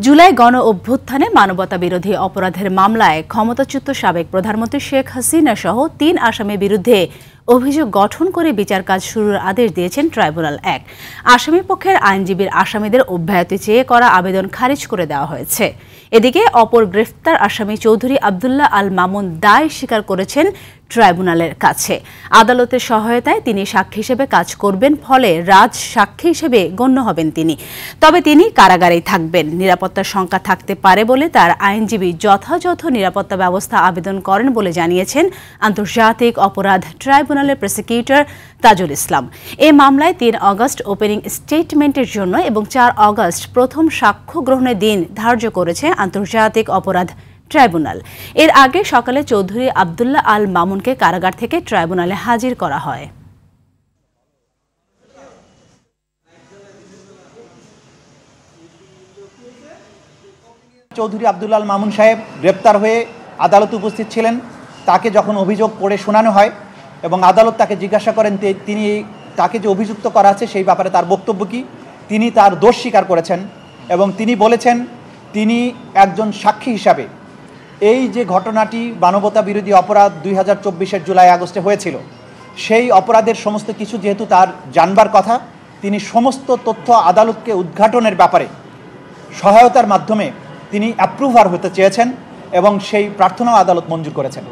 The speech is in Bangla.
জুলাই গণ অভ্যুত্থানে মানবতা বিরোধী অপরাধের মামলায় ক্ষমতাচ্যুত সাবেক প্রধানমন্ত্রী শেখ হাসিনা সহ ৩ আসামির বিরুদ্ধে অভিযোগ গঠন করে বিচার কাজ শুরুর আদেশ দিয়েছেন ট্রাইব্যুনাল ১। আসামি পক্ষের আইনজীবীর আসামিদের অব্যাহতি চেয়ে করা আবেদন খারিজ করে দেওয়া হয়েছে। এদিকে অপর গ্রেফতার আসামি চৌধুরী আব্দুল্লাহ আল মামুন দায় স্বীকার করেছেন ট্রাইব্যুনালের কাছে। আদালতের সহায়তায় তিনি সাক্ষী হিসেবে কাজ করবেন, ফলে রাজ সাক্ষী হিসেবে গণ্য হবেন তিনি। তবে তিনি কারাগারেই থাকবেন। নিরাপত্তার শঙ্কা থাকতে পারে বলে তার আইনজীবী যথাযথ নিরাপত্তা ব্যবস্থা আবেদন করেন বলে জানিয়েছেন আন্তর্জাতিক অপরাধ ট্রাইব্যুনালের প্রসিকিউটর তাজুল ইসলাম। এ মামলায় ৩ আগস্ট ওপেনিং স্টেটমেন্টের জন্য এবং ৪ আগস্ট প্রথম সাক্ষ্য গ্রহণের দিন ধার্য করেছে আন্তর্জাতিক অপরাধ ট্রাইব্যুনাল। এর আগে সকালে চৌধুরী আব্দুল্লাহ আল মামুনকে কারাগার থেকে ট্রাইব্যুনালে হাজির করা হয়। চৌধুরী আব্দুল্লাহ আল মামুন সাহেব গ্রেপ্তার হয়ে আদালতে উপস্থিত ছিলেন। তাকে যখন অভিযোগ পড়ে শোনানো হয় এবং আদালত তাকে জিজ্ঞাসা করেন তিনি তাকে যে অভিযুক্ত করা আছে সেই ব্যাপারে তার বক্তব্য কী, তিনি তার দোষ স্বীকার করেছেন এবং তিনি বলেছেন তিনি একজন সাক্ষী হিসাবে এই যে ঘটনাটি মানবতা বিরোধী অপরাধ 2024-এর জুলাই আগস্টে হয়েছিল, সেই অপরাধের সমস্ত কিছু যেহেতু তার জানবার কথা, তিনি সমস্ত তথ্য আদালতকে উদ্ঘাটনের ব্যাপারে সহায়তার মাধ্যমে তিনি অ্যাপ্রুভার হতে চেয়েছেন এবং সেই প্রার্থনাও আদালত মঞ্জুর করেছেন।